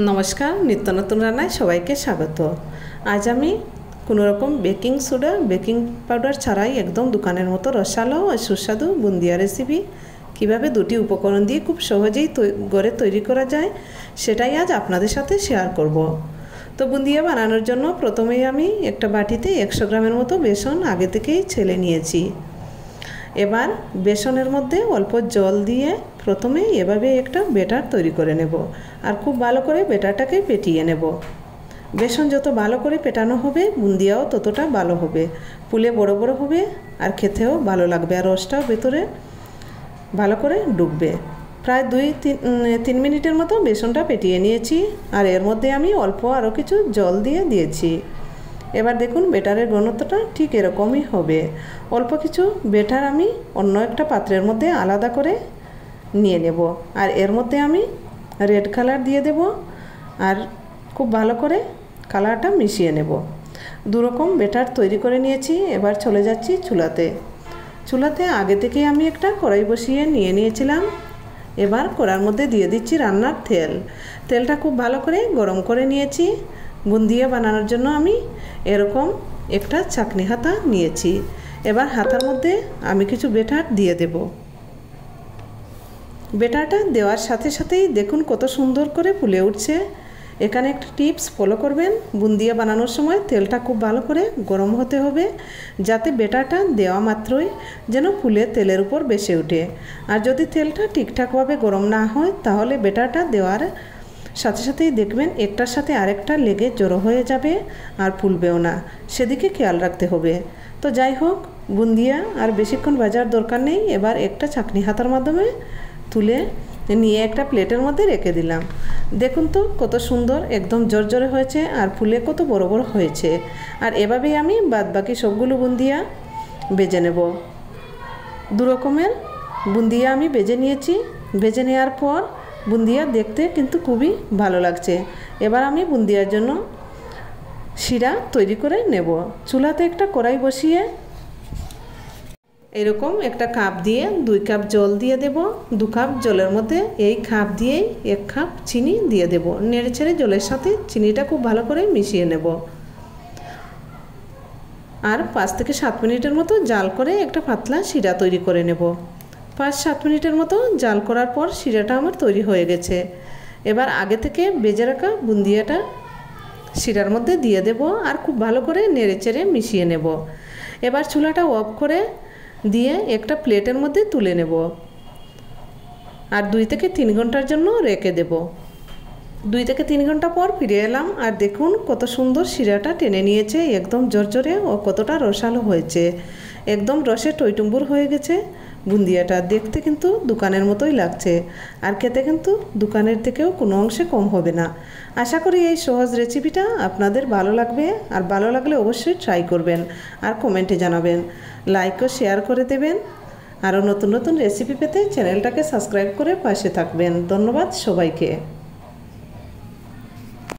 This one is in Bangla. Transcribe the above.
নমস্কার, নিত্য নতুন রান্নায় সবাইকে স্বাগত। আজ আমি কোনো রকম বেকিং সোডা বেকিং পাউডার ছাড়াই একদম দোকানের মতো রসালো আর সুস্বাদু বুন্দিয়া রেসিপি কিভাবে দুটি উপকরণ দিয়ে খুব সহজেই ঘরে তৈরি করা যায় সেটাই আজ আপনাদের সাথে শেয়ার করব। তো বুন্দিয়া বানানোর জন্য প্রথমেই আমি একটা বাটিতে 100 গ্রামের মতো বেসন আগে থেকেই ছেলে নিয়েছি। এবার বেসনের মধ্যে অল্প জল দিয়ে প্রথমে এভাবে একটা ব্যাটার তৈরি করে নেব আর খুব ভালো করে ব্যাটারটাকে পেটিয়ে নেব। বেসন যত ভালো করে পেটানো হবে বুন্দিয়াও ততটা ভালো হবে, ফুলে বড় বড় হবে আর খেতেও ভালো লাগবে আর রসটাও ভেতরে ভালো করে ডুববে। প্রায় 2-3 মিনিটের মতো বেসনটা পেটিয়ে নিয়েছি আর এর মধ্যে আমি অল্প আরও কিছু জল দিয়েছি। এবার দেখুন ব্যাটারের ঘনত্বটা ঠিক এরকমই হবে। অল্প কিছু ব্যাটার আমি অন্য একটা পাত্রের মধ্যে আলাদা করে নিয়ে নেব আর এর মধ্যে আমি রেড কালার দিয়ে দেব আর খুব ভালো করে কালারটা মিশিয়ে নেব। দুরকম ব্যাটার তৈরি করে নিয়েছি। এবার চলে যাচ্ছি চুলাতে আগে থেকেই আমি একটা কড়াই বসিয়ে নিয়েছিলাম। এবার কড়ার মধ্যে দিয়ে দিচ্ছি রান্নার তেলটা খুব ভালো করে গরম করে নিয়েছি। বুন্দিয়া বানানোর জন্য আমি এরকম একটা চাকনি হাতা নিয়েছি। এবার হাতার মধ্যে আমি কিছু ব্যাটার দিয়ে দেব। ব্যাটারটা দেওয়ার সাথে সাথেই দেখুন কত সুন্দর করে ফুলে উঠছে। এখানে একটা টিপস ফলো করবেন, বুন্দিয়া বানানোর সময় তেলটা খুব ভালো করে গরম হতে হবে যাতে ব্যাটারটা দেওয়া মাত্রই যেন ফুলে তেলের উপর ভেসে ওঠে। আর যদি তেলটা ঠিকঠাকভাবে গরম না হয় তাহলে ব্যাটারটা দেওয়ার সাথে সাথেই দেখবেন একটার সাথে আরেকটা লেগে জড়ো হয়ে যাবে আর ফুলবেও না, সেদিকে খেয়াল রাখতে হবে। তো যাই হোক, বুন্দিয়া আর বেশিক্ষণ ভাজার দরকার নেই। এবার একটা চাকনি হাতার মাধ্যমে তুলে নিয়ে একটা প্লেটের মধ্যে রেখে দিলাম। দেখুন তো কত সুন্দর একদম জর্জরে হয়েছে আর ফুলে কত বড় বড় হয়েছে। আর এভাবেই আমি বাদবাকি সবগুলো বুন্দিয়া ভেজে নেব। দু রকমের বুন্দিয়া আমি ভেজে নিয়েছি। ভেজে নেওয়ার পর বুন্দিয়া দেখতে কিন্তু খুবই ভালো লাগছে। এবার আমি বুন্দিয়ার জন্য শিরা তৈরি করে নেব। চুলাতে একটা কড়াই বসিয়ে এরকম একটা কাপ দিয়ে 2 কাপ জল দিয়ে দেব। 2 কাপ জলের মধ্যে এই কাপ দিয়েই 1 কাপ চিনি দিয়ে দেব। নেড়ে ছেড়ে জলের সাথে চিনিটা খুব ভালো করে মিশিয়ে নেব আর 5 থেকে 7 মিনিটের মতো জাল করে একটা পাতলা শিরা তৈরি করে নেব। 5-7 মিনিটের মতো জাল করার পর শিরাটা আমার তৈরি হয়ে গেছে। এবার আগে থেকে ভেজে রাখা বুন্দিয়াটা শিরার মধ্যে দিয়ে দেব আর খুব ভালো করে নেড়ে চেড়ে মিশিয়ে নেব। এবার চুলাটা অফ করে দিয়ে একটা প্লেটের মধ্যে তুলে নেব আর 2 থেকে 3 ঘন্টার জন্য রেখে দেব। 2 থেকে 3 ঘন্টা পর ফিরে এলাম আর দেখুন কত সুন্দর শিরাটা টেনে নিয়েছে, একদম জর্জরে ও কতটা রসালো হয়েছে। একদম রসে টইটুম্বুর হয়ে গেছে বুন্দিয়াটা। দেখতে কিন্তু দোকানের মতোই লাগছে আর খেতে কিন্তু দোকানের থেকেও কোনো অংশে কম হবে না। আশা করি এই সহজ রেসিপিটা আপনাদের ভালো লাগবে আর ভালো লাগলে অবশ্যই ট্রাই করবেন আর কমেন্টে জানাবেন। লাইক ও শেয়ার করে দেবেন। আরও নতুন নতুন রেসিপি পেতে চ্যানেলটাকে সাবস্ক্রাইব করে পাশে থাকবেন। ধন্যবাদ সবাইকে।